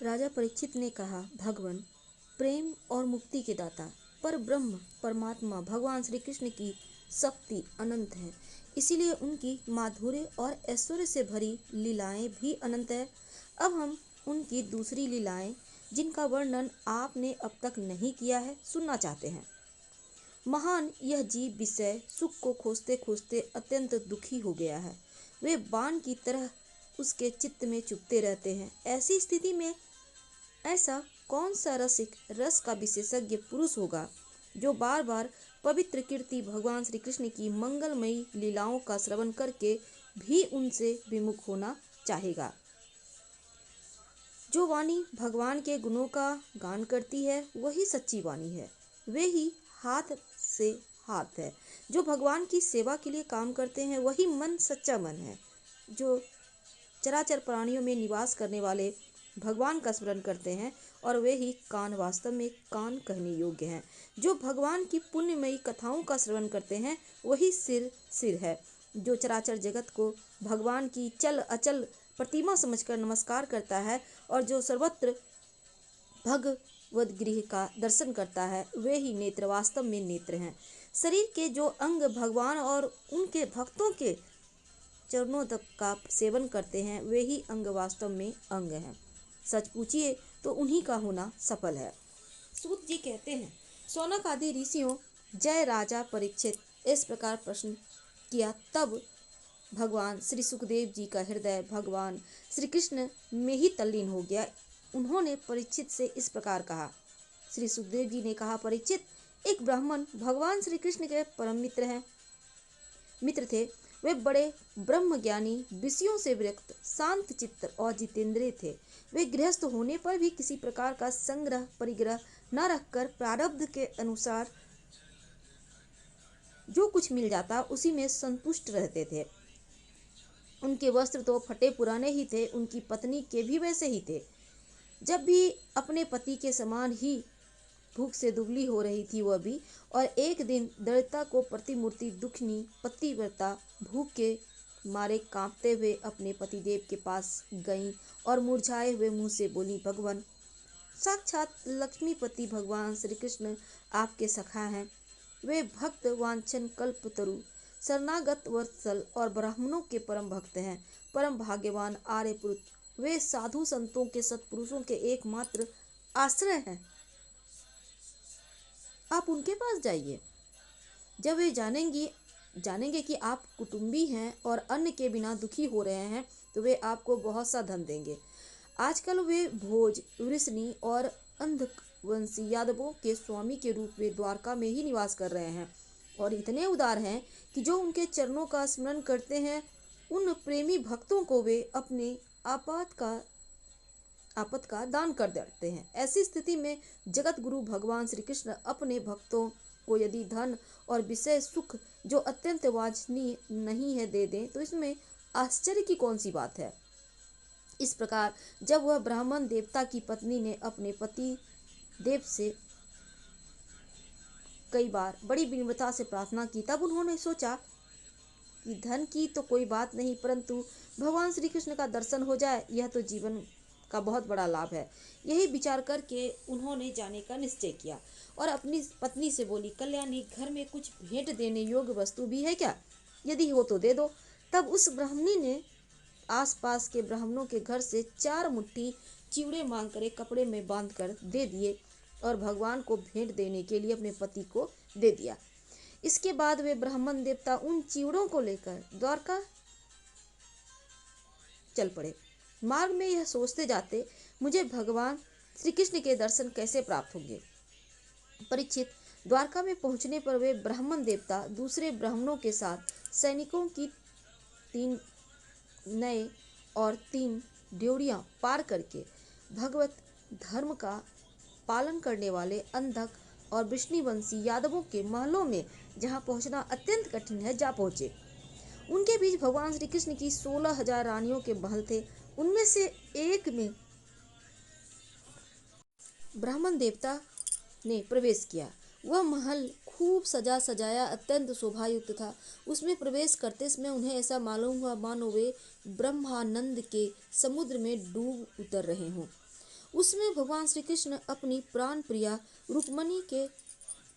राजा परीक्षित ने कहा, भगवान प्रेम और मुक्ति के दाता पर ब्रह्म परमात्मा भगवान श्री कृष्ण की शक्ति अनंत है, इसीलिए उनकी माधुर्य और ऐश्वर्य से भरी लीलाएं भी अनंत है। अब हम उनकी दूसरी लीलाएं, जिनका वर्णन आपने अब तक नहीं किया है, सुनना चाहते हैं। महान यह जीव विषय सुख को खोजते खोजते अत्यंत दुखी हो गया है। वे बाण की तरह उसके चित्त में चुभते रहते हैं। ऐसी स्थिति में ऐसा कौन सा रसिक रस का विशेषज्ञ पुरुष होगा जो बार बार पवित्र कीर्ति भगवान श्री कृष्ण की मंगलमयी लीलाओं का श्रवण करके भी उनसे विमुख होना चाहेगा। जो वाणी भगवान के गुणों का गान करती है वही सच्ची वाणी है, वे ही हाथ से हाथ है। जो भगवान की सेवा के लिए काम करते हैं वही मन सच्चा मन है। जो चराचर प्राणियों में निवास करने वाले भगवान का स्मरण करते हैं और वे ही कान वास्तव में कान कहने योग्य हैं। जो भगवान की पुण्यमयी कथाओं का श्रवण करते हैं वही सिर सिर है। जो चराचर जगत को भगवान की चल अचल प्रतिमा समझकर नमस्कार करता है और जो सर्वत्र भगवद गृह का दर्शन करता है वे ही नेत्र वास्तव में नेत्र हैं। शरीर के जो अंग भगवान और उनके भक्तों के चरणों तक का सेवन करते हैं वे ही अंग वास्तव में अंग हैं। सच पूछिए तो उन्हीं का होना सफल है। सूत जी कहते हैं, शौनक आदि ऋषियों जय राजा परीक्षित इस प्रकार प्रश्न किया, तब भगवान श्री सुखदेव जी का हृदय भगवान श्री कृष्ण में ही तल्लीन हो गया। उन्होंने परीक्षित से इस प्रकार कहा। श्री सुखदेव जी ने कहा, परीक्षित, एक ब्राह्मण भगवान श्री कृष्ण के परम मित्र थे। वे बड़े ब्रह्मज्ञानी, विषयों से विरक्त, शांत चित्त और जितेंद्रिय थे। वे गृहस्थ होने पर भी किसी प्रकार का संग्रह परिग्रह न रखकर प्रारब्ध के अनुसार जो कुछ मिल जाता उसी में संतुष्ट रहते थे। उनके वस्त्र तो फटे पुराने ही थे, उनकी पत्नी के भी वैसे ही थे। जब भी अपने पति के समान ही भूख से दुबली हो रही थी वह भी, और एक दिन दरिद्रता को प्रतिमूर्ति दुखनी पतिव्रता भूख के मारे कांपते हुए अपने पतिदेव के पास गईं और मुरझाए हुए मुंह से बोली, भगवान, साक्षात लक्ष्मीपति भगवान श्री कृष्ण आपके सखा हैं। वे भक्त वांछन कल्पतरु, शरणागत वत्सल और ब्राह्मणों के परम भक्त हैं, परम भाग्यवान आर्यपुरुष। वे साधु संतों के सत्पुरुषों के एकमात्र आश्रय हैं। आप उनके पास जाइए। जब वे जानेंगे कि आप कुटुंबी हैं और अन्न के बिना दुखी हो रहे हैं तो वे आपको बहुत सा धन देंगे। आजकल वे भोज, वृषणी और अंधवंशी यादवों के स्वामी के रूप में द्वारका में ही निवास कर रहे हैं और इतने उदार हैं कि जो उनके चरणों का स्मरण करते हैं उन प्रेमी भक्तों को वे अपने आपात का दान कर देते हैं। ऐसी स्थिति में जगत गुरु भगवान श्री कृष्ण अपने भक्तों को यदि धन और विषय सुख जो अत्यंत वांछनीय नहीं है दे दें तो इसमें आश्चर्य की कौन सी बात है। इस प्रकार जब वह ब्राह्मण देवता की पत्नी ने अपने पति देव से कई बार बड़ी विनम्रता से प्रार्थना की, तब उन्होंने सोचा कि धन की तो कोई बात नहीं, परंतु भगवान श्री कृष्ण का दर्शन हो जाए यह तो जीवन का बहुत बड़ा लाभ है। यही विचार करके उन्होंने जाने का निश्चय किया और अपनी पत्नी से बोली, कल्याणी, घर में कुछ भेंट देने योग्य वस्तु भी है क्या? यदि हो तो दे दो। तब उस ब्राह्मणी ने आसपास के ब्राह्मणों के घर से 4 मुट्ठी चिवड़े मांगकर एक कपड़े में बांधकर दे दिए और भगवान को भेंट देने के लिए अपने पति को दे दिया। इसके बाद वे ब्राह्मण देवता उन चिवड़ों को लेकर द्वारका चल पड़े। मार्ग में यह सोचते जाते, मुझे भगवान श्री कृष्ण के दर्शन कैसे प्राप्त होंगे। परीक्षित, द्वारका में पहुंचने पर वे ब्राह्मण देवता दूसरे ब्राह्मणों के साथ सैनिकों की 3 नए और 3 ड्योढ़ियां पार करके भगवत धर्म का पालन करने वाले अंधक और वृष्णिवंशी यादवों के महलों में, जहां पहुंचना अत्यंत कठिन है, जा पहुंचे। उनके बीच भगवान श्री कृष्ण की 16,000 रानियों के महल थे। उनमें से एक में ब्राह्मण देवता ने प्रवेश किया। वह महल खूब सजा सजाया अत्यंत शोभायुक्त था। उसमें प्रवेश करते समय उन्हें ऐसा मालूम हुआ मानो वे ब्रह्मानंद के समुद्र में डूब उतर रहे हों। उसमें भगवान श्री कृष्ण अपनी प्राण प्रिया रुक्मणी के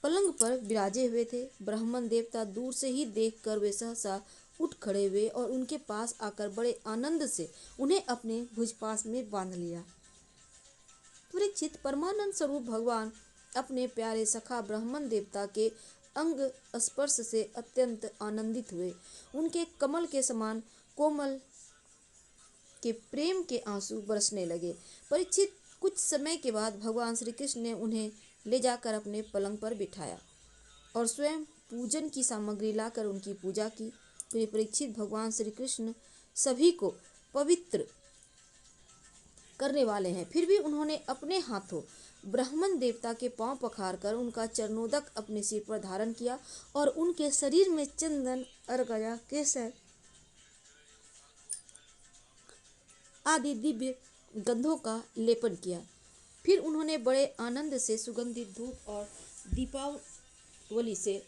पलंग पर विराजे हुए थे। ब्राह्मण देवता दूर से ही देखकर वे सहसा उठ खड़े हुए और उनके पास आकर बड़े आनंद से उन्हें अपने भुजपास में बांध लिया। परीक्षित, परमानंद स्वरूप भगवान अपने प्यारे सखा ब्राह्मण देवता के अंग स्पर्श से अत्यंत आनंदित हुए। उनके कमल के समान कोमल के प्रेम के आंसू बरसने लगे। परीक्षित, कुछ समय के बाद भगवान श्री कृष्ण ने उन्हें ले जाकर अपने पलंग पर बिठाया और स्वयं पूजन की सामग्री लाकर उनकी पूजा की। प्रिय परीक्षित, भगवान श्री कृष्ण सभी को पवित्र करने वाले हैं, फिर भी उन्होंने अपने हाथों ब्राह्मण देवता के पांव पखारकर उनका चरणोदक अपने सिर पर धारण किया और उनके शरीर में चंदन, अर्गजा, केसर आदि दिव्य गंधों का लेपन किया। फिर उन्होंने बड़े आनंद से सुगंधित धूप और दीपावली से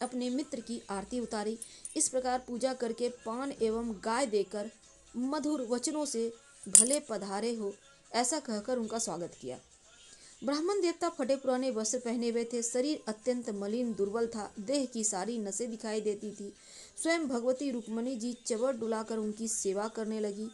अपने मित्र की आरती उतारी। इस प्रकार पूजा करके पान एवं गाय देकर मधुर वचनों से भले पधारे हो ऐसा कहकर उनका स्वागत किया। ब्राह्मण देवता फटे पुराने वस्त्र पहने हुए थे, शरीर अत्यंत मलिन दुर्बल था, देह की सारी नसें दिखाई देती थी। स्वयं भगवती रुक्मणी जी चबड़ डुलाकर उनकी सेवा करने लगी।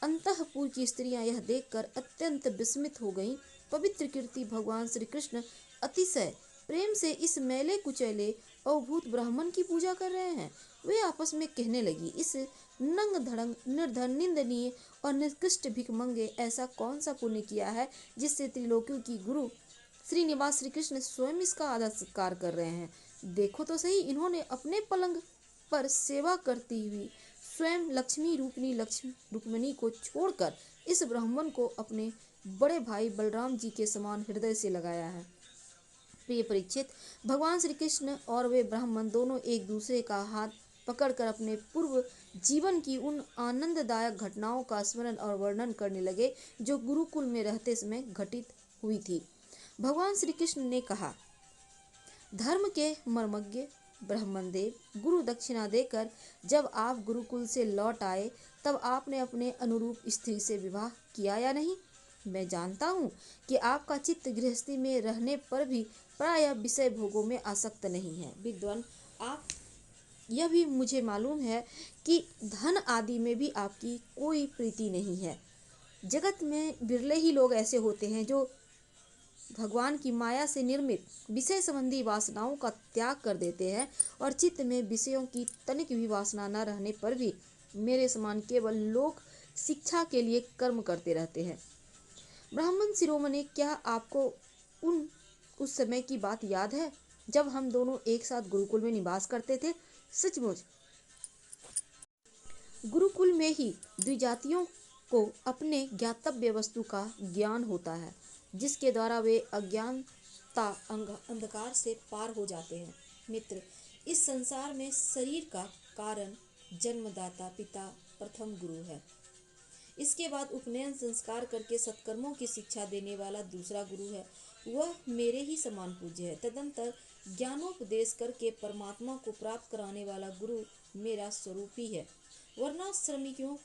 अंतःपुर की स्त्रियां यह देखकर अत्यंत विस्मित हो गईं। पवित्र कीर्ति भगवान श्री कृष्ण अतिशय प्रेम से इस मैले कुचैले अवभूत ब्राह्मण की पूजा कर रहे हैं। वे आपस में कहने लगी, इस नंग धड़ंग, निर्धन, निंदनीय और निकृष्ट भिखमंगे ऐसा कौन सा पुण्य किया है जिससे त्रिलोकियों की गुरु श्रीनिवास श्री कृष्ण स्वयं इसका आदर सत्कार कर रहे हैं। देखो तो सही, इन्होंने अपने पलंग पर सेवा करती हुई स्वयं लक्ष्मी रूपनी लक्ष्मी रुक्मिणी को छोड़कर इस ब्राह्मण को अपने बड़े भाई बलराम जी के समान हृदय से लगाया है। प्रिय परीक्षित, भगवान श्री कृष्ण और वे ब्राह्मण दोनों एक दूसरे का हाथ पकड़कर अपने पूर्व जीवन की उन आनंददायक घटनाओं का स्मरण और वर्णन करने लगे जो गुरुकुल में रहते समय घटित हुई थी। भगवान श्री कृष्ण ने कहा, धर्म के मर्मज्ञ ब्राह्मण देव, गुरु दक्षिणा देकर जब आप गुरुकुल से लौट आए तब आपने अपने अनुरूप स्त्री से विवाह किया या नहीं? मैं जानता हूँ कि आपका चित्त गृहस्थी में रहने पर भी प्रायः विषय भोगों में आसक्त नहीं है। विद्वान, आप यह भी मुझे मालूम है कि धन आदि में भी आपकी कोई प्रीति नहीं है। जगत में बिरले ही लोग ऐसे होते हैं जो भगवान की माया से निर्मित विषय संबंधी वासनाओं का त्याग कर देते हैं और चित्त में विषयों की तनिक भी वासना न रहने पर भी मेरे समान केवल लोक शिक्षा के लिए कर्म करते रहते हैं। ब्राह्मण शिरोमणि, क्या आपको उस समय की बात याद है जब हम दोनों एक साथ गुरुकुल में निवास करते थे? सचमुच गुरुकुल में ही द्विजातियों को अपने ज्ञातव्य वस्तु का ज्ञान होता है, जिसके द्वारा वे अज्ञानता अंधकार से पार हो जाते हैं। मित्र, इस संसार में शरीर का कारण जन्मदाता पिता प्रथम गुरु है। इसके बाद उपनयन संस्कार करके सत्कर्मों की शिक्षा देने वाला दूसरा गुरु है, वह मेरे ही समान पूज्य है। तदंतर ज्ञानोपदेश करके परमात्मा को प्राप्त कराने वाला गुरु मेरा स्वरूप ही है। वर्णाश्रमियों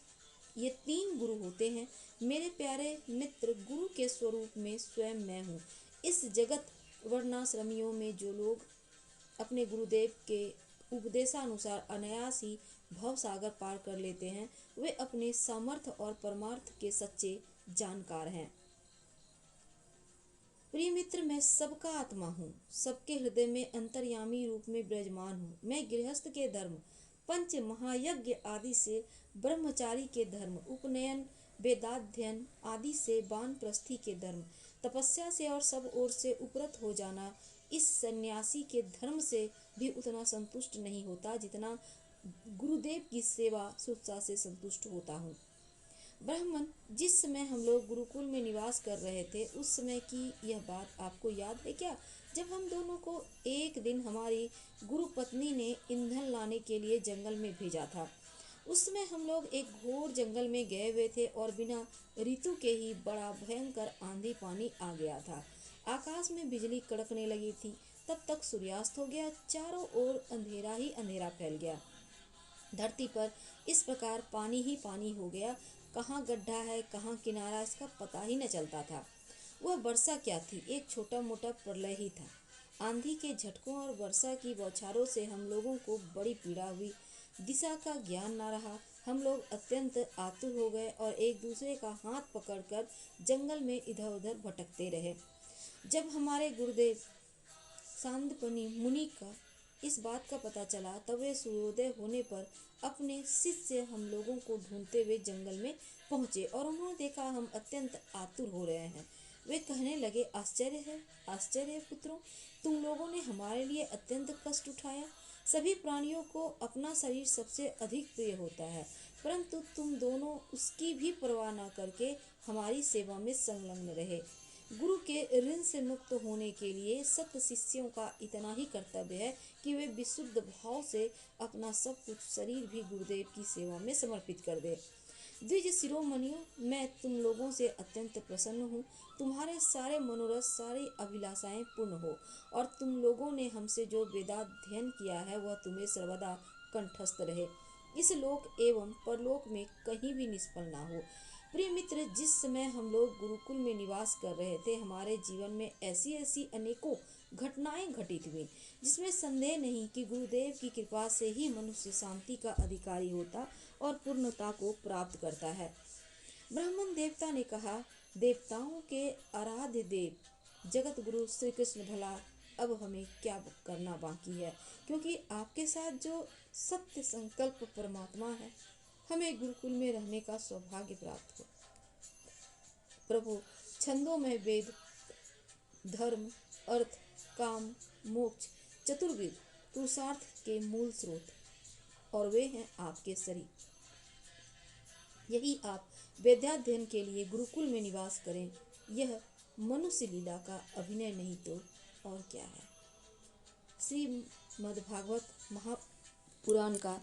ये 3 गुरु होते हैं। मेरे प्यारे मित्र, गुरु के स्वरूप में स्वयं मैं हूँ। इस जगत वर्णाश्रमियों में जो लोग अपने गुरुदेव के उपदेशानुसार अनायास ही भव सागर पार कर लेते हैं, वे अपने सामर्थ्य और परमार्थ के सच्चे जानकार हैं। प्रिय मित्र, मैं सबका आत्मा हूँ, सबके हृदय में अंतर्यामी रूप में विराजमान हूँ। मैं गृहस्थ के धर्म, पंच महायज्ञ आदि से ब्रह्मचारी के धर्म, उपनयन, वेदाध्ययन आदि से वानप्रस्थी के धर्म, तपस्या से और सब ओर से उपरत हो जाना, इस सन्यासी के धर्म से भी उतना संतुष्ट नहीं होता जितना गुरुदेव की सेवा शुश्रूषा से संतुष्ट होता हूँ। ब्राह्मण, जिस समय हम लोग गुरुकुल में निवास कर रहे थे, उस समय की यह बात आपको याद है क्या, जब हम दोनों को एक दिन हमारी गुरु पत्नी ने ईंधन लाने के लिए जंगल में भेजा था। उस समय हम लोग एक घोर जंगल में गए हुए थे और बिना ऋतु के ही बड़ा भयंकर आंधी पानी आ गया था। आकाश में बिजली कड़कने लगी थी। तब तक सूर्यास्त हो गया, चारों ओर अंधेरा ही अंधेरा फैल गया। धरती पर इस प्रकार पानी ही पानी हो गया। कहाँ गड्ढा है कहाँ किनारा, इसका पता ही न चलता था। वह वर्षा क्या थी, एक छोटा मोटा प्रलय ही था। आंधी के झटकों और वर्षा की बौछारों से हम लोगों को बड़ी पीड़ा हुई। दिशा का ज्ञान न रहा। हम लोग अत्यंत आतुर हो गए और एक दूसरे का हाथ पकड़कर जंगल में इधर उधर भटकते रहे। जब हमारे गुरुदेव सांदपनी मुनि का इस बात का पता चला, तब वे सूर्योदय होने पर अपने शिष्य हम लोगों को ढूंढते हुए जंगल में पहुंचे और उन्होंने देखा हम अत्यंत आतुर हो रहे हैं। वे कहने लगे, आश्चर्य है पुत्रों, तुम लोगों ने हमारे लिए अत्यंत कष्ट उठाया। सभी प्राणियों को अपना शरीर सबसे अधिक प्रिय होता है, परंतु तुम दोनों उसकी भी परवाह न करके हमारी सेवा में संलग्न रहे। गुरु के ऋण से मुक्त होने के लिए सत शिष्यों का इतना ही कर्तव्य है कि वे विशुद्ध भाव से अपना सब कुछ, शरीर भी गुरुदेव की सेवा में समर्पित कर दे। द्विज शिरोमणियों, मैं तुम लोगों से अत्यंत प्रसन्न हूँ। तुम्हारे सारे मनोरथ, सारी अभिलाषाएं पूर्ण हो और तुम लोगों ने हमसे जो वेदाध्ययन किया है वह तुम्हें सर्वदा कंठस्थ रहे, इस लोक एवं परलोक में कहीं भी निष्फल ना हो। प्रिय मित्र, जिस समय हम लोग गुरुकुल में निवास कर रहे थे, हमारे जीवन में ऐसी ऐसी अनेकों घटनाएं घटित हुई, जिसमें संदेह नहीं कि गुरुदेव की कृपा से ही मनुष्य शांति का अधिकारी होता और पूर्णता को प्राप्त करता है। ब्राह्मण देवता ने कहा, देवताओं के आराध्य देव जगत गुरु श्री कृष्ण भला अब हमें क्या करना बाकी है, क्योंकि आपके साथ जो सत्य संकल्प परमात्मा है, हमें गुरुकुल में रहने का सौभाग्य प्राप्त हो। प्रभु, छंदों में वेद, धर्म, अर्थ, काम, मोक्ष, चतुर्विध पुरुषार्थ के मूल स्रोत, और वे हैं आपके शरीर। यही आप वेदाध्ययन के लिए गुरुकुल में निवास करें, यह मनुष्य लीला का अभिनय नहीं तो और क्या है। श्रीमद्भागवत महापुराण का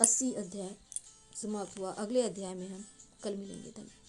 80 अध्याय समाप्त हुआ। अगले अध्याय में हम कल मिलेंगे। धन्यवाद।